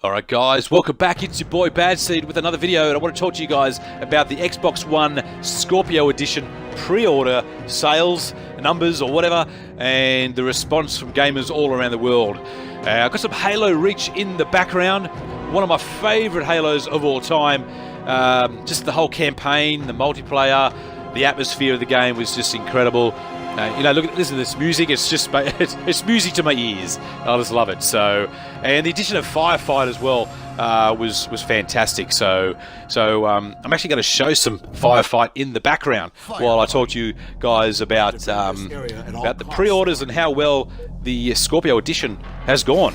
Alright guys, welcome back. It's your boy Bad Seed with another video, and I want to talk to you guys about the Xbox One Scorpio Edition pre-order sales numbers or whatever, and the response from gamers all around the world. I've got some Halo Reach in the background, one of my favourite Halos of all time. Just the whole campaign, the multiplayer, the atmosphere of the game was just incredible. You know, listen to this music. It's just it's music to my ears. I just love it. So, and the addition of Firefight as well was fantastic. So I'm actually going to show some Firefight in the background while I talk to you guys about the pre-orders and how well the Scorpio Edition has gone.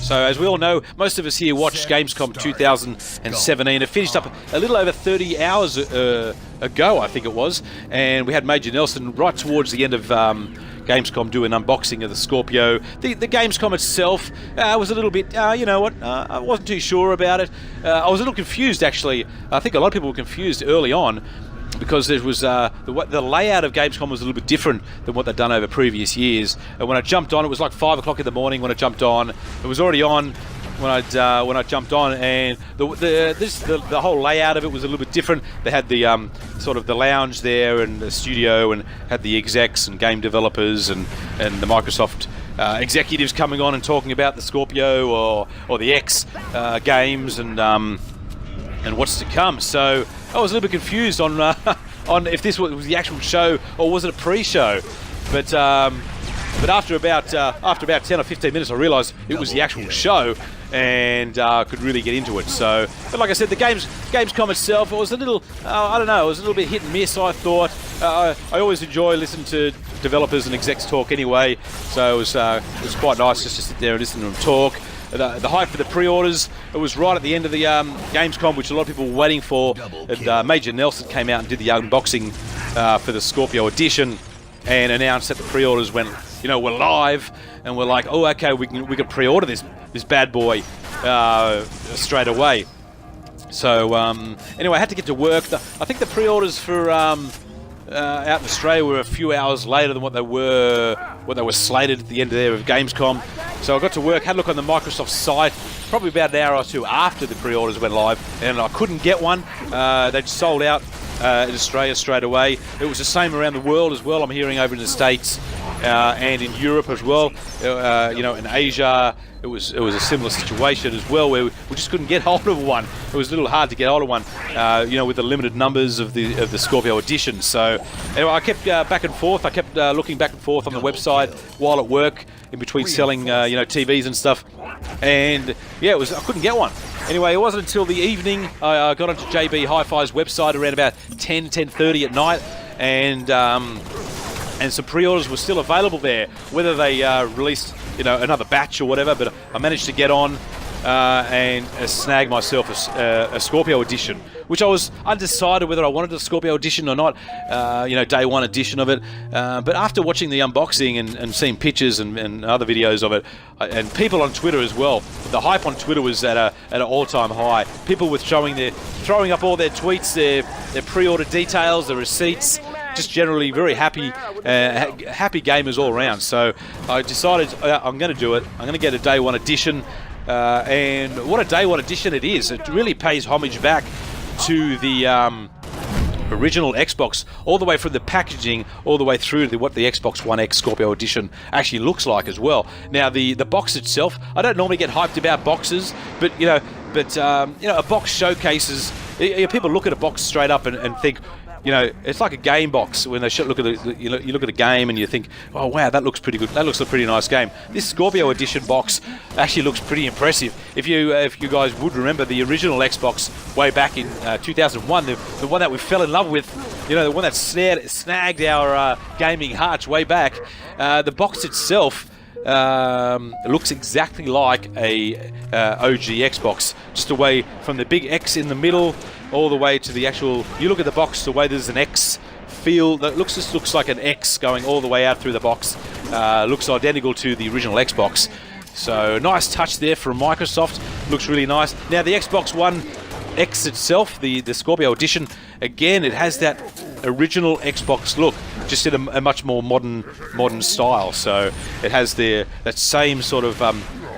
So, as we all know, most of us here watched Gamescom 2017. It finished up a little over 30 hours ago, I think it was, and we had Major Nelson right towards the end of Gamescom do an unboxing of the Scorpio. The Gamescom itself was a little bit, you know what, I wasn't too sure about it. I was a little confused, actually. I think a lot of people were confused early on, because there was the layout of Gamescom was a little bit different than what they'd done over previous years. And when I jumped on, it was like 5 o'clock in the morning when I jumped on. It was already on when I jumped on, and the whole layout of it was a little bit different. They had the sort of the lounge there and the studio, and had the execs and game developers and the Microsoft executives coming on and talking about the Scorpio or the X games and what's to come. So I was a little bit confused on if this was the actual show or was it a pre-show. But after about 10 or 15 minutes, I realised it was the actual show, and could really get into it. So, but like I said, the Gamescom itself, it was a little, I don't know, it was a little bit hit and miss. I thought I always enjoy listening to developers and execs talk anyway. So it was quite nice just to sit there and listen to them talk. The hype for the pre-orders, it was right at the end of the Gamescom, which a lot of people were waiting for. And Major Nelson came out and did the unboxing for the Scorpio Edition, and announced that the pre-orders were live, and we're like, oh, okay, we can pre-order this bad boy straight away. So anyway, I had to get to work. I think the pre-orders for out in Australia were a few hours later than what they were slated at the end of Gamescom. So I got to work, had a look on the Microsoft site, probably about an hour or two after the pre-orders went live, and I couldn't get one. They'd sold out in Australia straight away. It was the same around the world as well. I'm hearing over in the States and in Europe as well. In Asia, it was a similar situation as well, where we just couldn't get hold of one. It was a little hard to get hold of one, with the limited numbers of the Scorpio Edition. So anyway, I kept back and forth. I kept looking back and forth on the website while at work, in between selling TVs and stuff. And yeah, I couldn't get one. Anyway, it wasn't until the evening I got onto JB Hi-Fi's website around about 10:30 at night, and some pre-orders were still available there. Whether they released another batch or whatever, but I managed to get on and snag myself a Scorpio Edition, which I was undecided whether I wanted a Scorpio Edition or not, day one edition of it. But after watching the unboxing and seeing pictures and other videos of it, and people on Twitter as well, the hype on Twitter was at an all-time high. People were throwing up all their tweets, their pre-order details, the receipts, just generally very happy gamers all around. So I decided I'm going to do it. I'm going to get a day one edition. And what a day one edition it is. It really pays homage back to the original Xbox, all the way from the packaging all the way through to what the Xbox One X Scorpio Edition actually looks like as well. Now the box itself, I don't normally get hyped about boxes, but a box showcases. People look at a box straight up and think, it's like a game box. When they look at you look at a game and you think, oh wow, that looks pretty good. That looks a pretty nice game. This Scorpio Edition box actually looks pretty impressive. If you guys would remember the original Xbox way back in 2001, the one that we fell in love with, the one that snagged our gaming hearts way back. The box itself looks exactly like a OG Xbox, just away from the big X in the middle, all the way to the actual. You look at the box, the way there's an X feel that just looks like an X going all the way out through the box. Looks identical to the original Xbox. So nice touch there from Microsoft. Looks really nice. Now the Xbox One X itself, the Scorpio Edition, again, it has that original Xbox look, just in a much more modern style. So it has that same sort of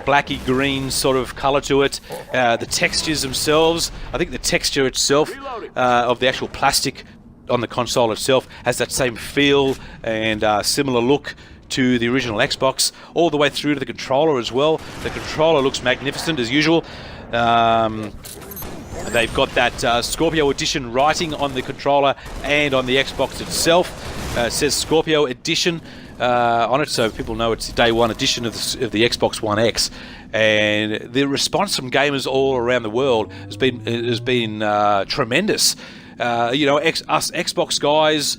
blacky green sort of color to it. The textures themselves, I think the texture itself of the actual plastic on the console itself has that same feel and similar look to the original Xbox, all the way through to the controller as well. The controller looks magnificent as usual. They've got that Scorpio Edition writing on the controller and on the Xbox itself. It says Scorpio Edition on it, so people know it's the day one edition of the Xbox One X. And the response from gamers all around the world has been tremendous. You know, us Xbox guys,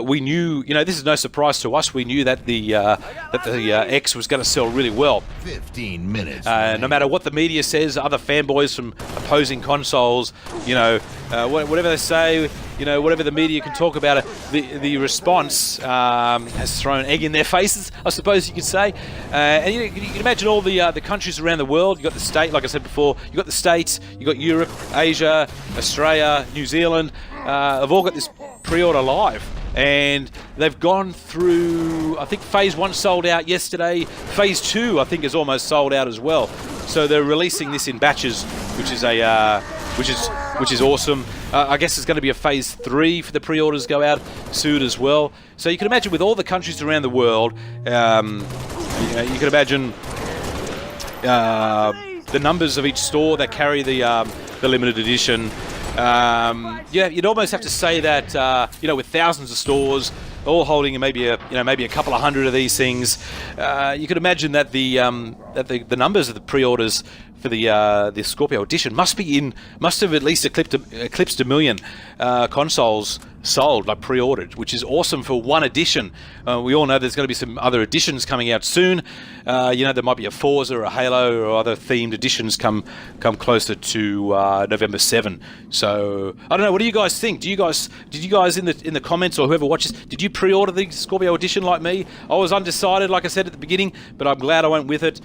we knew, you know, this is no surprise to us. We knew that the X was going to sell really well. 15 minutes. No matter what the media says, other fanboys from opposing consoles, you know, whatever they say, you know, whatever the media can talk about it, the response has thrown egg in their faces, I suppose you could say. And you can imagine all the countries around the world. You got the state, like I said before, you got the States, you got Europe, Asia, Australia, New Zealand. Have all got this pre-order live, and they've gone through, I think Phase 1 sold out yesterday. Phase 2 I think is almost sold out as well. So they're releasing this in batches, which is awesome. I guess there's going to be a Phase 3 for the pre-orders go out soon as well. So you can imagine with all the countries around the world, you know, you can imagine the numbers of each store that carry the limited edition. Yeah, you'd almost have to say that you know, with thousands of stores all holding maybe a couple of hundred of these things, you could imagine that the numbers of the pre-orders for the Scorpio Edition must have at least eclipsed a million consoles sold, like pre-ordered, which is awesome for one edition. We all know there's going to be some other editions coming out soon. You know, there might be a Forza or a Halo or other themed editions come closer to November 7. So I don't know. What do you guys think? Did you guys in the comments, or whoever watches, did you pre-order the Scorpio Edition like me? I was undecided, like I said at the beginning, but I'm glad I went with it.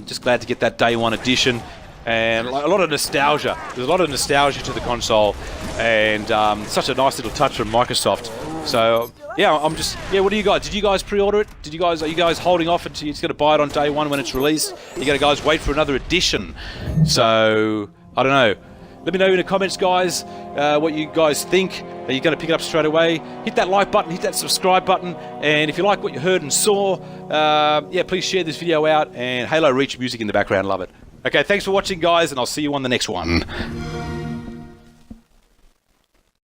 Just glad to get that day one edition. And a lot of nostalgia. There's a lot of nostalgia to the console, and such a nice little touch from Microsoft. So yeah, what do you guys? Did you guys pre-order it? Are you guys holding off until you're just going to buy it on day one when it's released? You got to guys wait for another edition. So I don't know. Let me know in the comments, guys, what you guys think. Are you going to pick it up straight away? Hit that like button, hit that subscribe button, and if you like what you heard and saw, yeah, please share this video out. And Halo Reach music in the background, love it. Okay, thanks for watching, guys, and I'll see you on the next one.